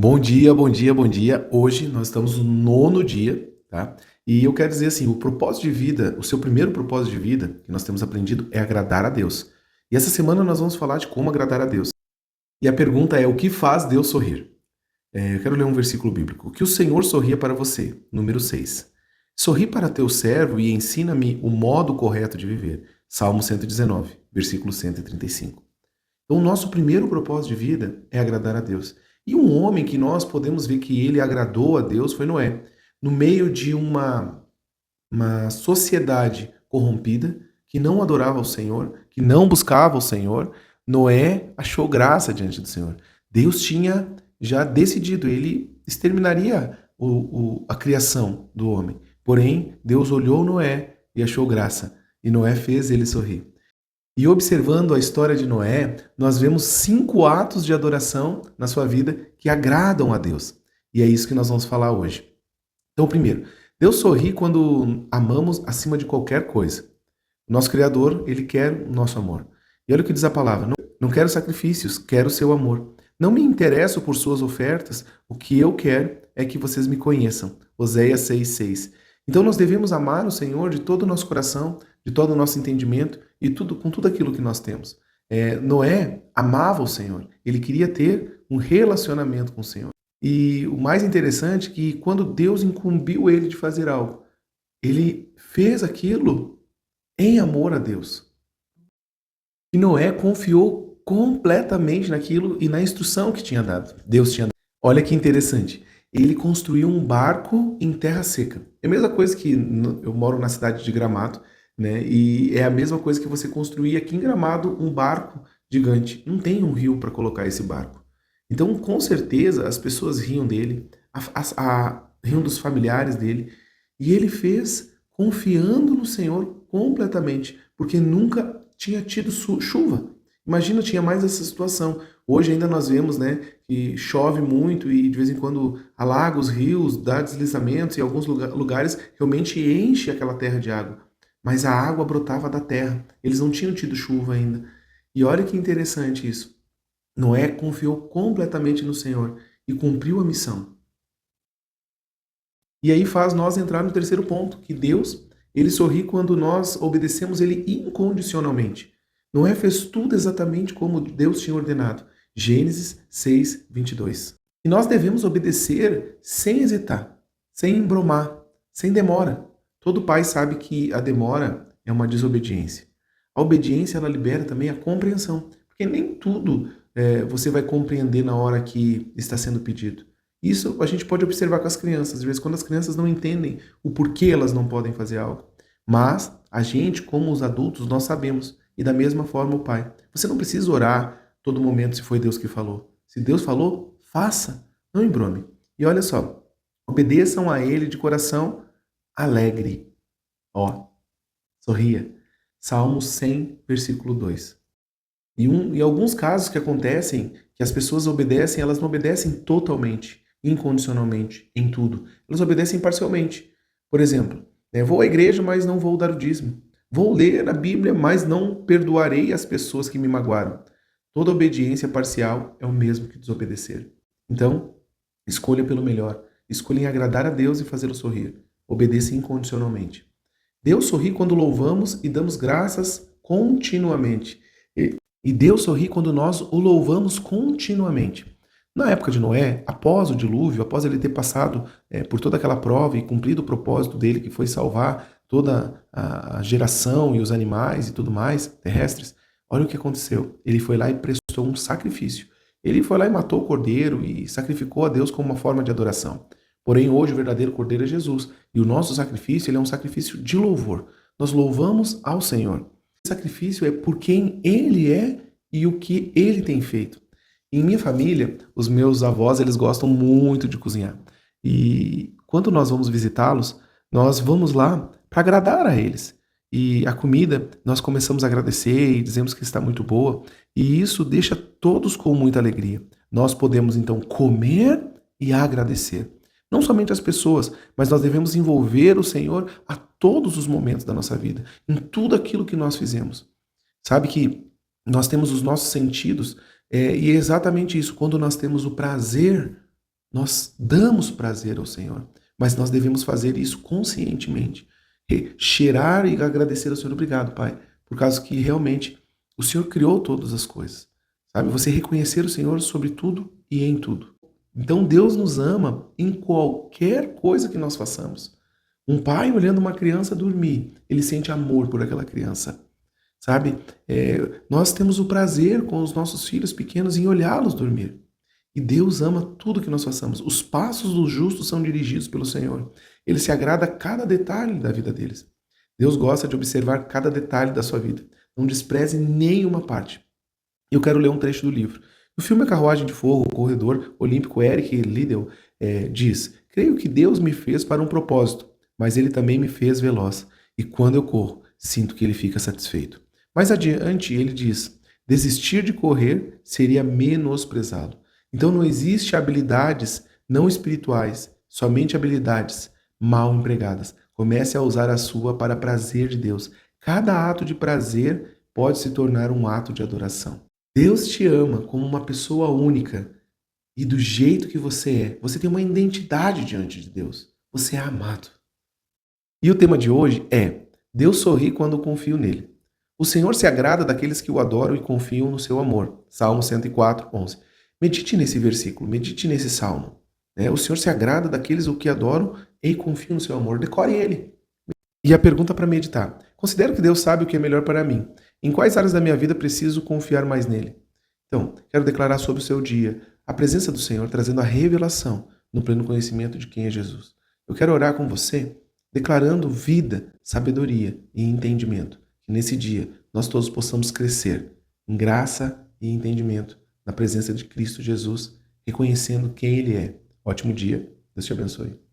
Bom dia, bom dia, bom dia. Hoje nós estamos no nono dia, tá? E eu quero dizer assim, o propósito de vida, o seu primeiro propósito de vida que nós temos aprendido é agradar a Deus. E essa semana nós vamos falar de como agradar a Deus. E a pergunta é: o que faz Deus sorrir? Eu quero ler um versículo bíblico. Que o Senhor sorria para você, número 6. Sorri para teu servo e ensina-me o modo correto de viver. Salmo 119, versículo 135. Então, o nosso primeiro propósito de vida é agradar a Deus. E um homem que nós podemos ver que ele agradou a Deus foi Noé. No meio de uma sociedade corrompida, que não adorava o Senhor, que não buscava o Senhor, Noé achou graça diante do Senhor. Deus tinha já decidido, ele exterminaria a criação do homem. Porém, Deus olhou Noé e achou graça. E Noé fez ele sorrir. E observando a história de Noé, nós vemos 5 atos de adoração na sua vida que agradam a Deus. E é isso que nós vamos falar hoje. Então, primeiro, Deus sorri quando amamos acima de qualquer coisa. O nosso Criador, ele quer o nosso amor. E olha o que diz a palavra: não quero sacrifícios, quero o seu amor. Não me interesso por suas ofertas, o que eu quero é que vocês me conheçam. Oséias 6,6. Então nós devemos amar o Senhor de todo o nosso coração, de todo o nosso entendimento e com tudo aquilo que nós temos. Noé amava o Senhor, ele queria ter um relacionamento com o Senhor. E o mais interessante é que quando Deus incumbiu ele de fazer algo, ele fez aquilo em amor a Deus. E Noé confiou completamente naquilo e na instrução que tinha dado. Deus tinha dado. Olha que interessante. Ele construiu um barco em terra seca. É a mesma coisa que eu moro na cidade de Gramado, né? E é a mesma coisa que você construir aqui em Gramado um barco gigante. Não tem um rio para colocar esse barco. Então, com certeza, as pessoas riam dele, riam dos familiares dele. E ele fez confiando no Senhor completamente, porque nunca tinha tido chuva. Imagina, tinha mais essa situação. Hoje ainda nós vemos, né, que chove muito e de vez em quando alaga os rios, dá deslizamentos e alguns lugares realmente enche aquela terra de água. Mas a água brotava da terra. Eles não tinham tido chuva ainda. E olha que interessante isso. Noé confiou completamente no Senhor e cumpriu a missão. E aí faz nós entrar no terceiro ponto, que Deus, ele sorri quando nós obedecemos ele incondicionalmente. Noé fez tudo exatamente como Deus tinha ordenado. Gênesis 6, 22. E nós devemos obedecer sem hesitar, sem embromar, sem demora. Todo pai sabe que a demora é uma desobediência. A obediência, ela libera também a compreensão, porque nem tudo você vai compreender na hora que está sendo pedido. Isso a gente pode observar com as crianças. Às vezes, quando as crianças não entendem o porquê elas não podem fazer algo. Mas a gente, como os adultos, nós sabemos. E da mesma forma o pai. Você não precisa orar todo momento se foi Deus que falou. Se Deus falou, faça. Não embrome. E olha só. Obedeçam a Ele de coração alegre. Ó, sorria. Salmo 100, versículo 2. E alguns casos que acontecem, que as pessoas obedecem, elas não obedecem totalmente, incondicionalmente, em tudo. Elas obedecem parcialmente. Por exemplo, vou à igreja, mas não vou dar o dízimo. Vou ler a Bíblia, mas não perdoarei as pessoas que me magoaram. Toda obediência parcial é o mesmo que desobedecer. Então, escolha pelo melhor. Escolha em agradar a Deus e fazê-lo sorrir. Obedeça incondicionalmente. Deus sorri quando louvamos e damos graças continuamente. E Deus sorri quando nós o louvamos continuamente. Na época de Noé, após o dilúvio, após ele ter passado por toda aquela prova e cumprido o propósito dele, que foi salvar toda a geração e os animais e tudo mais, terrestres, olha o que aconteceu. Ele foi lá e prestou um sacrifício. Ele foi lá e matou o cordeiro e sacrificou a Deus como uma forma de adoração. Porém, hoje o verdadeiro cordeiro é Jesus. E o nosso sacrifício ele é um sacrifício de louvor. Nós louvamos ao Senhor. O sacrifício é por quem Ele é e o que Ele tem feito. Em minha família, os meus avós, eles gostam muito de cozinhar. E quando nós vamos visitá-los, nós vamos lá para agradar a eles. E a comida, nós começamos a agradecer e dizemos que está muito boa. E isso deixa todos com muita alegria. Nós podemos, então, comer e agradecer. Não somente as pessoas, mas nós devemos envolver o Senhor a todos os momentos da nossa vida, em tudo aquilo que nós fizemos. Sabe que nós temos os nossos sentidos, e é exatamente isso. Quando nós temos o prazer Nós damos prazer ao Senhor, mas nós devemos fazer isso conscientemente. Cheirar e agradecer ao Senhor. Obrigado, Pai, por causa que realmente o Senhor criou todas as coisas. Sabe? Você reconhecer o Senhor sobre tudo e em tudo. Então Deus nos ama em qualquer coisa que nós façamos. Um pai olhando uma criança dormir, ele sente amor por aquela criança. Sabe? Nós temos o prazer com os nossos filhos pequenos em olhá-los dormir. E Deus ama tudo que nós façamos. Os passos dos justos são dirigidos pelo Senhor. Ele se agrada a cada detalhe da vida deles. Deus gosta de observar cada detalhe da sua vida. Não despreze nenhuma parte. Eu quero ler um trecho do livro. No filme A Carruagem de Fogo, o corredor olímpico Eric Liddell diz: creio que Deus me fez para um propósito, mas Ele também me fez veloz. E quando eu corro, sinto que Ele fica satisfeito. Mais adiante, ele diz: desistir de correr seria menosprezá-lo. Então não existe habilidades não espirituais, somente habilidades mal empregadas. Comece a usar a sua para prazer de Deus. Cada ato de prazer pode se tornar um ato de adoração. Deus te ama como uma pessoa única e do jeito que você é. Você tem uma identidade diante de Deus. Você é amado. E o tema de hoje é: Deus sorri quando confio nele. O Senhor se agrada daqueles que o adoram e confiam no seu amor. Salmo 104, 11. Medite nesse versículo, medite nesse salmo. O Senhor se agrada daqueles que adoram e confiam no seu amor. Decore ele. E a pergunta para meditar: considero que Deus sabe o que é melhor para mim. Em quais áreas da minha vida preciso confiar mais nele? Então, quero declarar sobre o seu dia a presença do Senhor trazendo a revelação no pleno conhecimento de quem é Jesus. Eu quero orar com você declarando vida, sabedoria e entendimento. Que nesse dia nós todos possamos crescer em graça e entendimento na presença de Cristo Jesus, reconhecendo quem Ele é. Ótimo dia. Deus te abençoe.